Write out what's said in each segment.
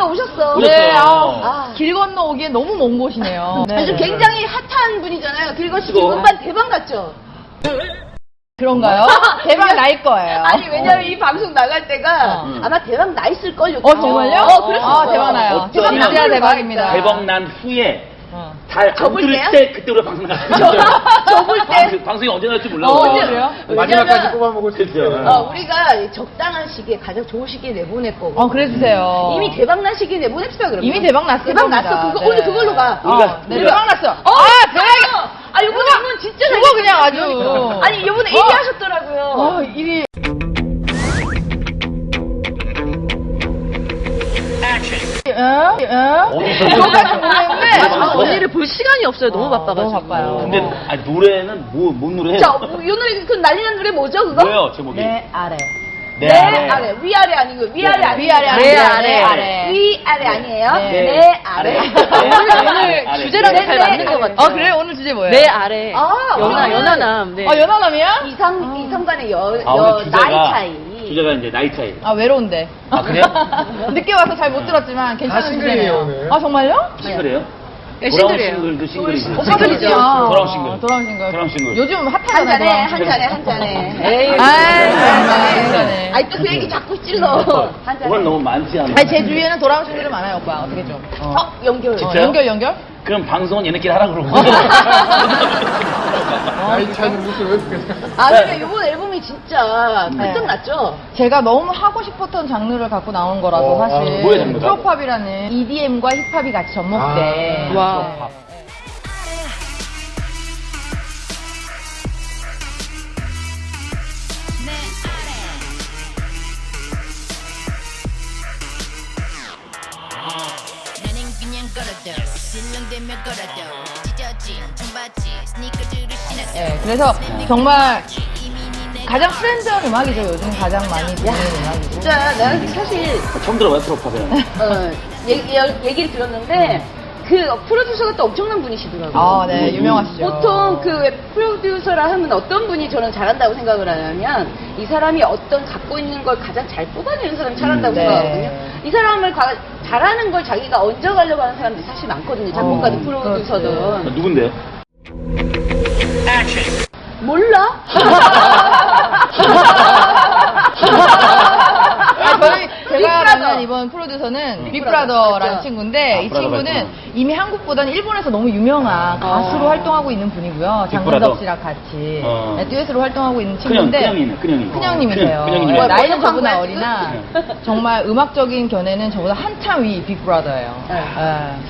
씨가 오셨어. 네, 길 건너 오기엔 너무 먼 곳이네요. 네. 아주 굉장히 핫한 분이잖아요. 그리고 씨 지금 음반 대박 났죠? 그런가요? 대박 날 거예요. 아니, 왜냐면 이 방송 나갈 때가 아마 대박 나 있을걸요. 정말요? 그렇죠. 대박 나요. 대박 진짜 나요. 대박입니다. 대박 난 후에 잘 안 접을 들을 때요? 때 그때 우리가 방송 나갔어요. 접을 때? 방송이 언제 나올지 몰라요. 그래요? 마지막까지 뽑아먹을 수 있어요. 우리가 적당한 시기에 가장 좋은 시기에 내보낼 거고. 그래주세요. 이미 대박 난 시기에 내보냅시다, 그러면. 이미 대박 났어요. 대박 났어. 그거, 오늘 그걸로 가. 네, 대박 났어. 대박이야. 요번에 이분 진짜 그거 그냥 아주. 아니, 요번에 1위 하셨더라고요. 1위. 저까지 모르겠는데 언니를 볼 시간이 없어요. 너무 바빠가지고. 너무 바빠요. 근데 노래는 뭔 노래 해요? 자, 요 노래, 그 난리난 노래 뭐죠, 그거? 뭐예요, 제목이? 내 아래. 내 아래. 위아래 아니고, 위아래 아니고. 위아래 내 아니고. 아래. 위아래 아니에요? 네. 내 아래. 오늘 주제랑 잘 맞는 것 같아요. 그래요? 오늘 주제 뭐예요? 내 아래. 아, 연하남. 네. 연하남이야? 이성 간의 오늘 나이 차이. 주제가 이제 나이 차이. 외로운데. 아, 그래요? 늦게 와서 잘 못 들었지만 괜찮은 싱글이에요, 주제네요. 오늘. 정말요? 싱글이에요? 네, 돌아온 싱글이에요. 싱글도 싱글이고. 싱글이죠. 돌아온 싱글. 돌아온 싱글. 돌아온 싱글. 요즘 한 핫하잖아요. 잔에, 돌아온 한 싱글. 잔에, 한 잔에. 에이. 정말. 아이, 또 그 얘기 자꾸 찔러. 한 잔에. 오늘 너무 많지 않아요? 아니, 제 주위에는 돌아온 싱글이 많아요, 오빠. 어떻게 좀. 연결. 진짜요? 연결? 그럼 방송은 얘네끼리 하라 그러고. 나이 차이는 무슨 왜 그래? 근데 이번 앨범이 진짜 네. 끝났죠? 제가 너무 하고 싶었던 장르를 갖고 나온 거라서 사실. 뭐의 장르가? 프로팝이라는 EDM과 힙합이 같이 접목된. 와. 나는 그냥 걸어도 실렁대며 걸어도 찢어진 청바지 스니커즈를 신었어. 네, 그래서 정말 가장 트렌드한 음악이죠. 요즘 가장 많이 듣는 음악이죠. 진짜 나는 사실 처음 들어봐요, 프로팝은. 얘기를 들었는데 그 프로듀서가 또 엄청난 분이시더라고요. 네, 유명하시죠. 보통 그 프로듀서라 하면 어떤 분이 저는 잘한다고 생각을 하냐면 이 사람이 어떤 갖고 있는 걸 가장 잘 뽑아내는 사람이 잘한다고 네. 생각하거든요. 이 사람을 잘하는 걸 자기가 얹어가려고 하는 사람들이 사실 많거든요. 작곡가든 프로듀서든. 누군데요? 몰라? 제가 만난 이번 프로듀서는 빅브라더라는 맞죠? 친구인데 이 브라더가 친구는 있구나. 이미 한국보다는 일본에서 너무 유명한 가수로 활동하고 있는 분이고요. 빅브라더? 장근석 씨랑 같이 네, 듀엣으로 활동하고 있는 큰형, 친구인데 큰형이네. 큰형님이세요. 큰형님이네. 네, 나이는 번역한 저보다 거야, 어리나 정말 음악적인 견해는 저보다 한참 위 빅브라더예요. 네.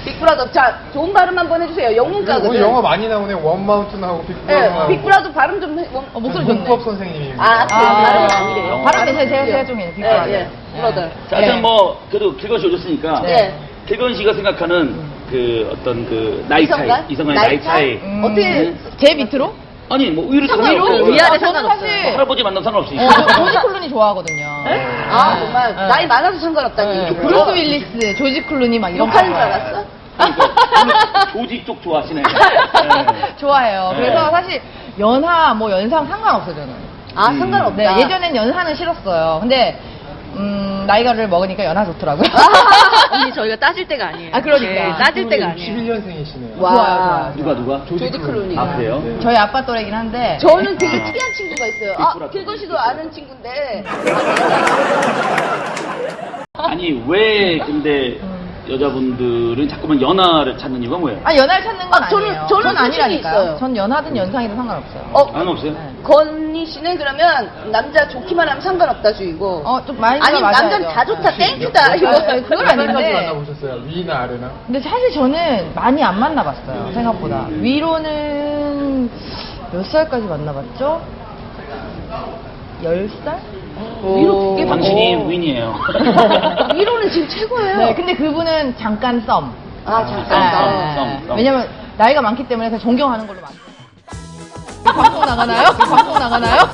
빅브라더. 자, 좋은 발음 한번 해주세요. 영문가거든. 오늘 영화 많이 나오네. 원마운트하고 빅브라더하고. 빅브라더 발음 좀 해. 목소리 좋네. 문법 선생님이. 발음이 아니래요. 발음 괜찮아요. 제가 좀 해요. 빅브라더. 브라더. 자, 하여튼 그래도 길건 씨 오셨으니까. 네. 길건 씨가 생각하는 그 어떤 그 나이 차이. 이성간? 이성간의 나이 차이. 어떻게 제 밑으로? 아니, 뭐, 위로 위로? 상관없어요. 위아래 저는 저는 사실 할아버지 만나면 상관없이. 조지 클루니 좋아하거든요. 정말 나이 많아서 상관없다니. 브루스 윌리스, 조지 클루니 막 이런 욕하는 줄 알았어? 조직 쪽 좋아하시네. 네. 좋아해요. 그래서 사실 연하 뭐 연상 상관없어요 저는. 상관없다. 네, 예전엔 연하는 싫었어요. 근데 나이가를 먹으니까 연하 좋더라고요. 언니 저희가 따질 때가 아니에요. 그러니까. 네, 따질 때가 아니에요. 61년생이시네요. 와. 누가? 조지 클루니. 아, 그래요? 저희 아빠 또래긴 한데. 저는 되게 특이한 친구가 있어요. 길건 씨도 아는 친구인데. 아니, 왜 근데 여자분들은 자꾸만 연하를 찾는 이유가 뭐예요? 연하를 찾는 건 저는- 아니에요. 저는 전 솔직히 아니라니까요. 있어요. 전 연하든 연상이든 상관없어요. 안 없어요? 건희 씨는 그러면 남자 좋기만 하면 상관없다 주의고. 좀 마인드가 아니, 맞아요. 남자는 다 좋다, 땡큐다. 이거. 그건 까지 아닌데. 만나보셨어요? 위나 아래나? 근데 사실 저는 많이 안 만나봤어요. 생각보다. 위로는 몇 살까지 만나봤죠? 10살? 위로 되게 당신이 윈이에요. 위로는 지금 최고예요. 네, 근데 그분은 잠깐 썸. 잠깐. 썸. 왜냐면 나이가 많기 때문에 그냥 존경하는 걸로 많아요. 방송 나가나요? 방송 나가나요?